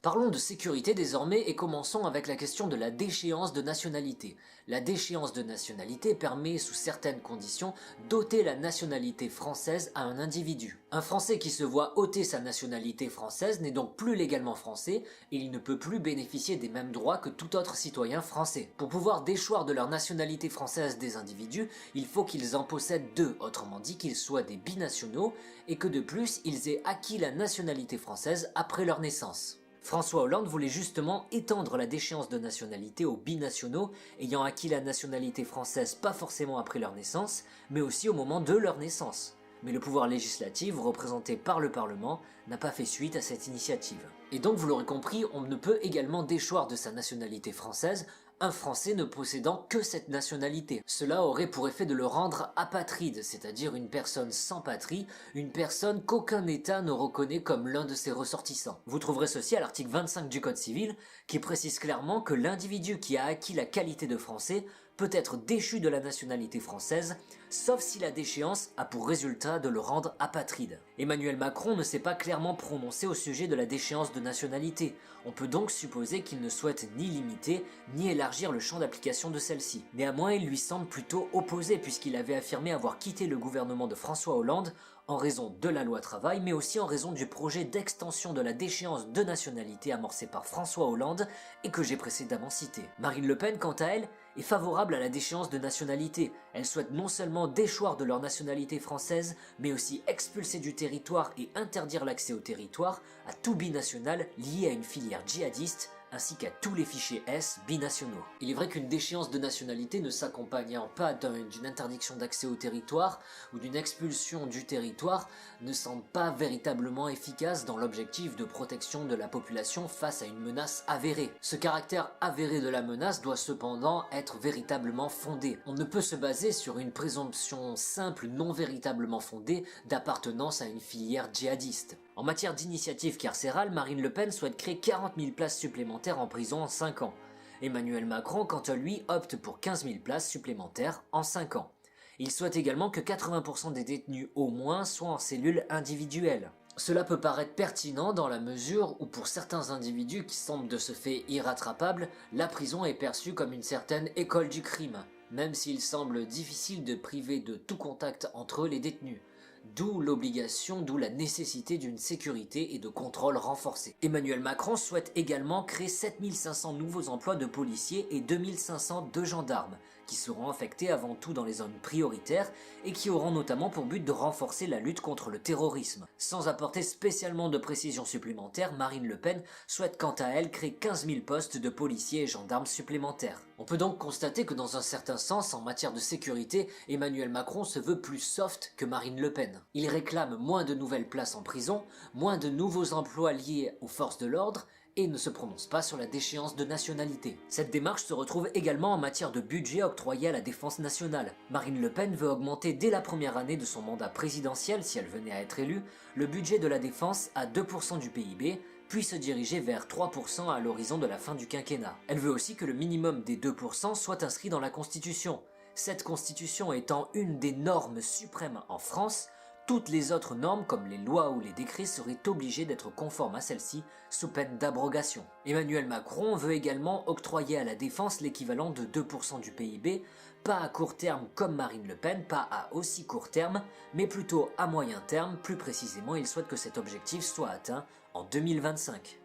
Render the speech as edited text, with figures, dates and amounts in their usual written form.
Parlons de sécurité désormais et commençons avec la question de la déchéance de nationalité. La déchéance de nationalité permet, sous certaines conditions, d'ôter la nationalité française à un individu. Un Français qui se voit ôter sa nationalité française n'est donc plus légalement français et il ne peut plus bénéficier des mêmes droits que tout autre citoyen français. Pour pouvoir déchoir de leur nationalité française des individus, il faut qu'ils en possèdent deux, autrement dit qu'ils soient des binationaux et que de plus ils aient acquis la nationalité française après leur naissance. François Hollande voulait justement étendre la déchéance de nationalité aux binationaux ayant acquis la nationalité française pas forcément après leur naissance, mais aussi au moment de leur naissance. Mais le pouvoir législatif, représenté par le Parlement, n'a pas fait suite à cette initiative. Et donc vous l'aurez compris, on ne peut également déchoir de sa nationalité française un Français ne possédant que cette nationalité. Cela aurait pour effet de le rendre apatride, c'est-à-dire une personne sans patrie, une personne qu'aucun État ne reconnaît comme l'un de ses ressortissants. Vous trouverez ceci à l'article 25 du Code civil, qui précise clairement que l'individu qui a acquis la qualité de Français peut être déchu de la nationalité française, sauf si la déchéance a pour résultat de le rendre apatride. Emmanuel Macron ne s'est pas clairement prononcé au sujet de la déchéance de nationalité. On peut donc supposer qu'il ne souhaite ni limiter, ni élargir le champ d'application de celle-ci. Néanmoins, il lui semble plutôt opposé puisqu'il avait affirmé avoir quitté le gouvernement de François Hollande en raison de la loi travail, mais aussi en raison du projet d'extension de la déchéance de nationalité amorcé par François Hollande et que j'ai précédemment cité. Marine Le Pen, quant à elle, est favorable à la déchéance de nationalité. Elle souhaite non seulement déchoir de leur nationalité française, mais aussi expulser du territoire et interdire l'accès au territoire à tout binational lié à une filière djihadiste, ainsi qu'à tous les fichiers S binationaux. Il est vrai qu'une déchéance de nationalité ne s'accompagnant pas d'une interdiction d'accès au territoire ou d'une expulsion du territoire ne semble pas véritablement efficace dans l'objectif de protection de la population face à une menace avérée. Ce caractère avéré de la menace doit cependant être véritablement fondé. On ne peut se baser sur une présomption simple non véritablement fondée d'appartenance à une filière djihadiste. En matière d'initiative carcérale, Marine Le Pen souhaite créer 40 000 places supplémentaires en prison en 5 ans. Emmanuel Macron, quant à lui, opte pour 15 000 places supplémentaires en 5 ans. Il souhaite également que 80% des détenus au moins soient en cellules individuelles. Cela peut paraître pertinent dans la mesure où pour certains individus qui semblent de ce fait irrattrapables, la prison est perçue comme une certaine école du crime, même s'il semble difficile de priver de tout contact entre eux les détenus. D'où l'obligation, d'où la nécessité d'une sécurité et de contrôle renforcés. Emmanuel Macron souhaite également créer 7500 nouveaux emplois de policiers et 2500 de gendarmes, qui seront affectés avant tout dans les zones prioritaires et qui auront notamment pour but de renforcer la lutte contre le terrorisme. Sans apporter spécialement de précisions supplémentaires, Marine Le Pen souhaite quant à elle créer 15 000 postes de policiers et gendarmes supplémentaires. On peut donc constater que dans un certain sens, en matière de sécurité, Emmanuel Macron se veut plus soft que Marine Le Pen. Il réclame moins de nouvelles places en prison, moins de nouveaux emplois liés aux forces de l'ordre et ne se prononce pas sur la déchéance de nationalité. Cette démarche se retrouve également en matière de budget octroyé à la défense nationale. Marine Le Pen veut augmenter dès la première année de son mandat présidentiel, si elle venait à être élue, le budget de la défense à 2% du PIB, puis se diriger vers 3% à l'horizon de la fin du quinquennat. Elle veut aussi que le minimum des 2% soit inscrit dans la Constitution. Cette Constitution étant une des normes suprêmes en France, toutes les autres normes comme les lois ou les décrets seraient obligées d'être conformes à celles-ci sous peine d'abrogation. Emmanuel Macron veut également octroyer à la défense l'équivalent de 2% du PIB, pas à court terme comme Marine Le Pen, pas à aussi court terme, mais plutôt à moyen terme. Plus précisément, il souhaite que cet objectif soit atteint en 2025.